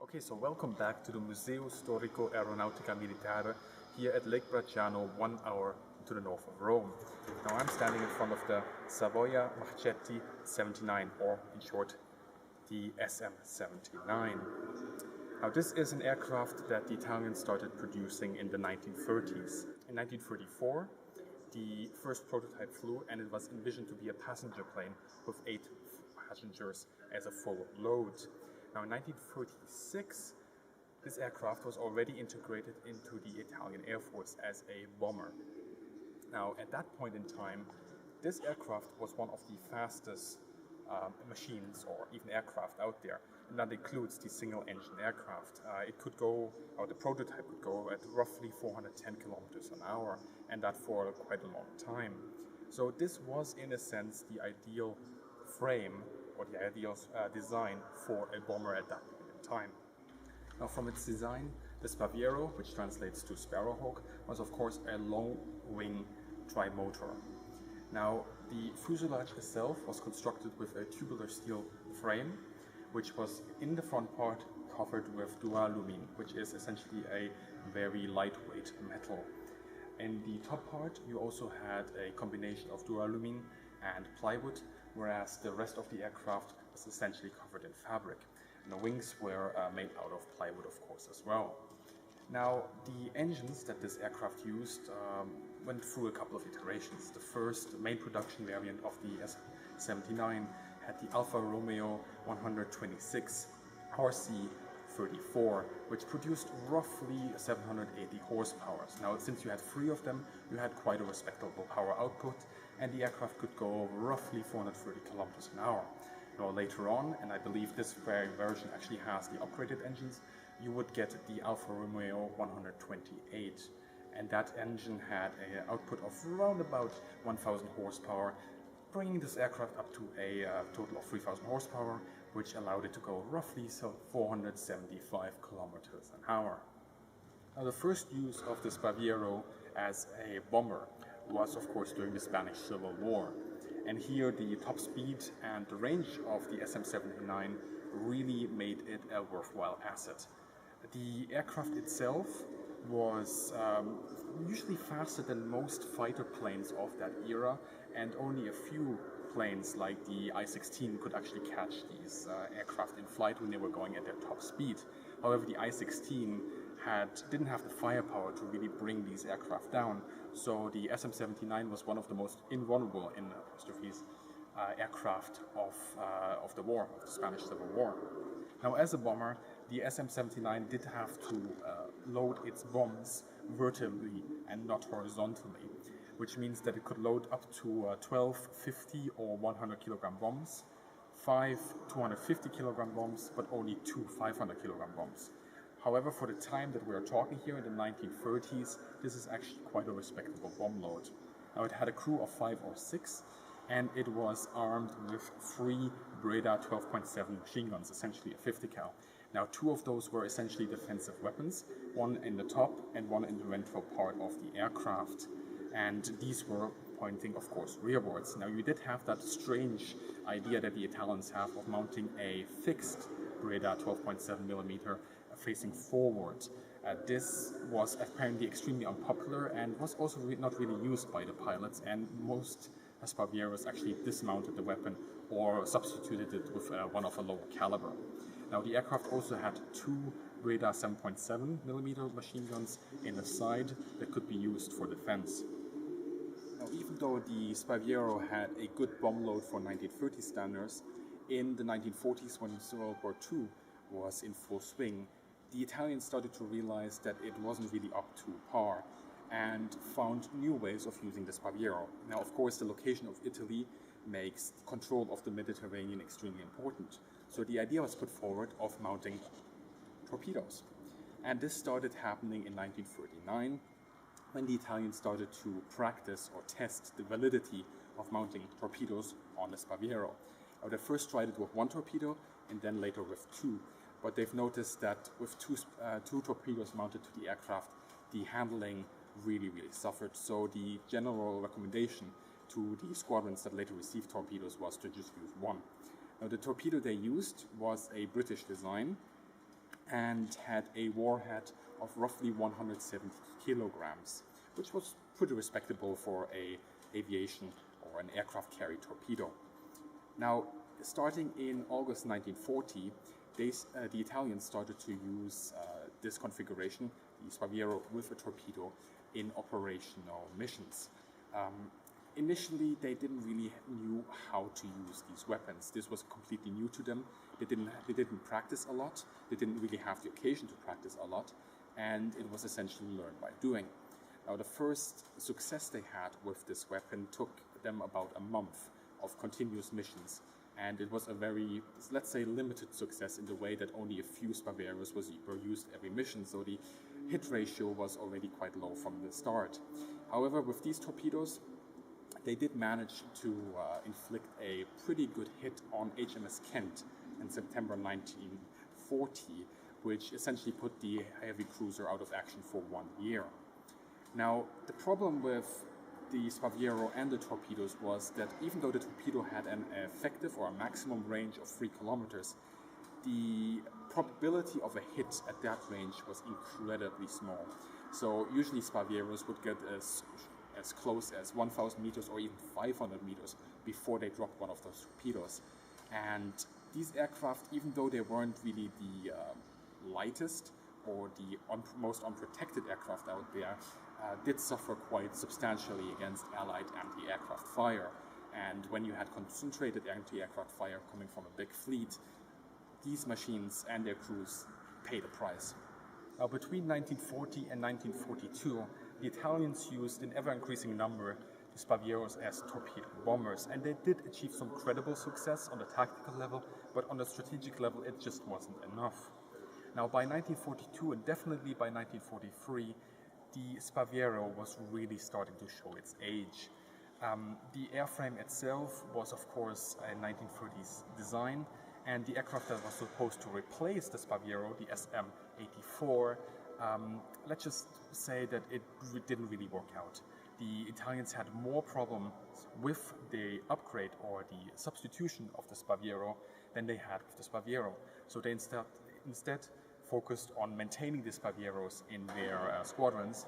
Okay, so welcome back to the Museo Storico Aeronautica Militare here at Lake Bracciano, 1 hour to the north of Rome. Now I'm standing in front of the Savoia Marchetti 79, or in short, the SM79. Now this is an aircraft that the Italians started producing in the 1930s. In 1934, the first prototype flew and it was envisioned to be a passenger plane with 8 passengers as a full load. Now in 1936, this aircraft was already integrated into the Italian Air Force as a bomber. Now at that point in time, this aircraft was one of the fastest machines or even aircraft out there, and that includes the single-engine aircraft. It could go, or the prototype could go at roughly 410 kilometers an hour, and that for quite a long time. So this was, in a sense, the ideal frame or the ideal design for a bomber at that point in time. Now from its design, the Sparviero, which translates to Sparrowhawk, was of course a long-wing tri-motor. Now the fuselage itself was constructed with a tubular steel frame, which was in the front part covered with duralumin, which is essentially a very lightweight metal. In the top part, you also had a combination of duralumin and plywood, whereas the rest of the aircraft was essentially covered in fabric. And the wings were made out of plywood, of course, as well. Now, the engines that this aircraft used went through a couple of iterations. The first main production variant of the S79 had the Alfa Romeo 126 RC34, which produced roughly 780 horsepower. Now, since you had 3 of them, you had quite a respectable power output, and the aircraft could go roughly 430 kilometers an hour. Now, later on, and I believe this version actually has the upgraded engines, you would get the Alfa Romeo 128, and that engine had an output of around about 1000 horsepower, bringing this aircraft up to a total of 3000 horsepower, which allowed it to go roughly 475 kilometers an hour. Now, the first use of the Sparviero as a bomber was, of course, during the Spanish Civil War. And here the top speed and the range of the SM79 really made it a worthwhile asset. The aircraft itself was usually faster than most fighter planes of that era, and only a few planes like the I-16 could actually catch these aircraft in flight when they were going at their top speed. However, the I-16 didn't have the firepower to really bring these aircraft down, so the SM79 was one of the most invulnerable in aircraft of the war, of the Spanish Civil War. Now, as a bomber, the SM79 did have to load its bombs vertically and not horizontally, which means that it could load up to 12 50 or 100 kilogram bombs, 5 250 kilogram bombs, but only 2 500 kilogram bombs. However, for the time that we are talking here in the 1930s, this is actually quite a respectable bomb load. Now, it had a crew of 5 or 6, and it was armed with 3 Breda 12.7 machine guns, essentially a 50 cal. Now, 2 of those were essentially defensive weapons, one in the top and one in the ventral part of the aircraft. And these were pointing, of course, rearwards. Now, you did have that strange idea that the Italians have of mounting a fixed Breda 12.7 millimeter facing forward. This was apparently extremely unpopular and was also not really used by the pilots, and most Sparvieros actually dismounted the weapon or substituted it with one of a lower caliber. Now, the aircraft also had 2 Breda 7.7 millimeter machine guns in the side that could be used for defense. Now, even though the Sparviero had a good bomb load for 1930 standards, in the 1940s, when World War II was in full swing, the Italians started to realize that it wasn't really up to par and found new ways of using the Sparviero. Now, of course, the location of Italy makes control of the Mediterranean extremely important. So the idea was put forward of mounting torpedoes. And this started happening in 1939, when the Italians started to practice or test the validity of mounting torpedoes on the Sparviero. Now, they first tried it with 1 torpedo and then later with 2. But they've noticed that with two torpedoes mounted to the aircraft, the handling really suffered. So the general recommendation to the squadrons that later received torpedoes was to just use 1. Now, the torpedo they used was a British design, and had a warhead of roughly 170 kilograms, which was pretty respectable for a aviation or an aircraft carrier torpedo. Now, starting in August 1940, the Italians started to use this configuration, the Sparviero with a torpedo, in operational missions. Initially, they didn't really knew how to use these weapons. This was completely new to them. They didn't practice a lot. They didn't really have the occasion to practice a lot, and it was essentially learned by doing. Now, the first success they had with this weapon took them about a month of continuous missions, and it was a very, let's say, limited success in the way that only a few Sparvieros were used every mission, so the hit ratio was already quite low from the start. However, with these torpedoes, they did manage to inflict a pretty good hit on HMS Kent in September 1940, which essentially put the heavy cruiser out of action for 1 year. Now, the problem with the Sparviero and the torpedoes was that even though the torpedo had an effective or a maximum range of 3 kilometers, the probability of a hit at that range was incredibly small. So usually Sparvieros would get as close as 1,000 meters or even 500 meters before they dropped one of those torpedoes. And these aircraft, even though they weren't really the lightest or the most unprotected aircraft out there, did suffer quite substantially against Allied anti-aircraft fire. And when you had concentrated anti-aircraft fire coming from a big fleet, these machines and their crews paid a price. Now, between 1940 and 1942, the Italians used in ever-increasing number the Sparvieros as torpedo bombers, and they did achieve some credible success on the tactical level, but on the strategic level it just wasn't enough. Now, by 1942 and definitely by 1943, the Sparviero was really starting to show its age. The airframe itself was, of course, a 1930s design, and the aircraft that was supposed to replace the Sparviero, the SM-84, let's just say that it didn't really work out. The Italians had more problems with the upgrade or the substitution of the Sparviero than they had with the Sparviero. So they instead focused on maintaining the Sparvieros in their squadrons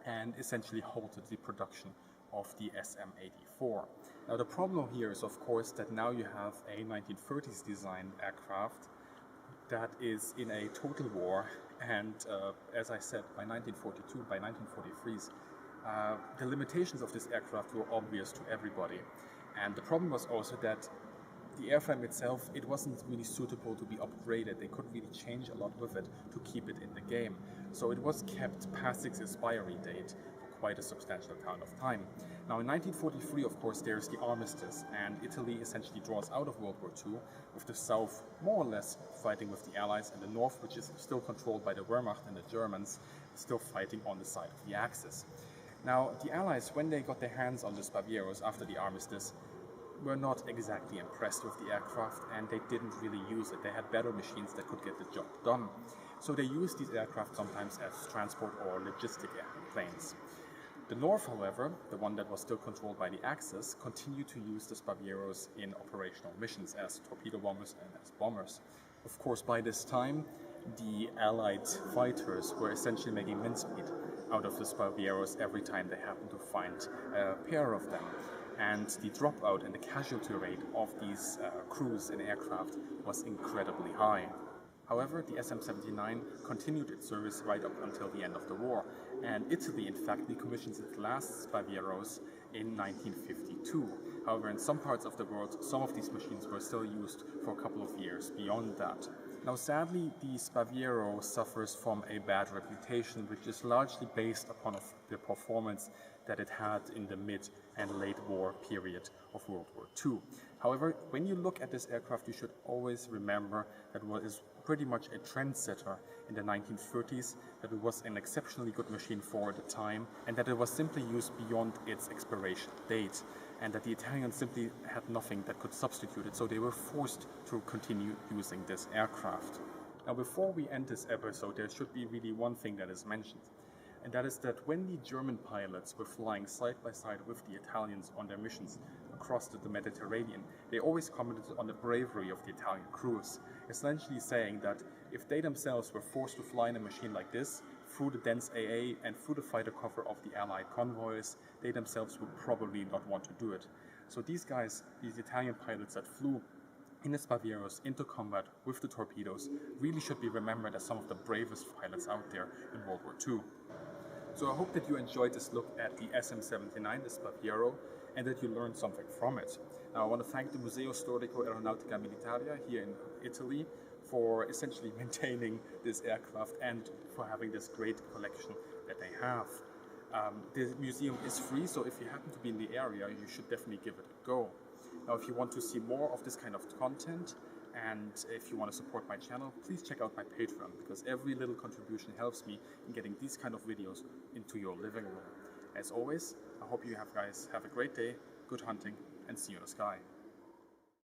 and essentially halted the production of the SM-84. Now, the problem here is, of course, that now you have a 1930s designed aircraft that is in a total war, and as I said, by 1942, by 1943, the limitations of this aircraft were obvious to everybody. And the problem was also that the airframe itself, it wasn't really suitable to be upgraded. They couldn't really change a lot with it to keep it in the game. So it was kept past its expiry date for quite a substantial amount of time. Now, in 1943, of course, there's the armistice, and Italy essentially draws out of World War II, with the south more or less fighting with the Allies, and the north, which is still controlled by the Wehrmacht and the Germans, still fighting on the side of the Axis. Now, the Allies, when they got their hands on the Sparvieros after the armistice, were not exactly impressed with the aircraft, and they didn't really use it. They had better machines that could get the job done. So they used these aircraft sometimes as transport or logistic airplanes. The North, however, the one that was still controlled by the Axis, continued to use the Sparvieros in operational missions as torpedo bombers and as bombers. Of course, by this time, the Allied fighters were essentially making mincemeat out of the Sparvieros every time they happened to find a pair of them. And the dropout and the casualty rate of these crews and aircraft was incredibly high. However, the SM-79 continued its service right up until the end of the war, and Italy, in fact, decommissioned its last Sparvieros in 1952. However, in some parts of the world, some of these machines were still used for a couple of years beyond that. Now, sadly, the Sparviero suffers from a bad reputation, which is largely based upon the performance that it had in the mid and late war period of World War II. However, when you look at this aircraft, you should always remember that it was pretty much a trendsetter in the 1930s, that it was an exceptionally good machine for the time, and that it was simply used beyond its expiration date, and that the Italians simply had nothing that could substitute it, so they were forced to continue using this aircraft. Now, before we end this episode, there should be really one thing that is mentioned, and that is that when the German pilots were flying side by side with the Italians on their missions across the Mediterranean, they always commented on the bravery of the Italian crews, essentially saying that If they themselves were forced to fly in a machine like this, through the dense AA and through the fighter cover of the Allied convoys, they themselves would probably not want to do it. So these guys, these Italian pilots that flew in the Sparvieros into combat with the torpedoes, really should be remembered as some of the bravest pilots out there in World War II. So I hope that you enjoyed this look at the SM-79, the Sparviero, and that you learned something from it. Now I want to thank the Museo Storico Aeronautica Militaria here in Italy for essentially maintaining this aircraft and for having this great collection that they have. The museum is free, so if you happen to be in the area, you should definitely give it a go. Now, if you want to see more of this kind of content, and if you want to support my channel, please check out my Patreon, because every little contribution helps me in getting these kind of videos into your living room. As always, I hope you guys have a great day, good hunting, and see you in the sky.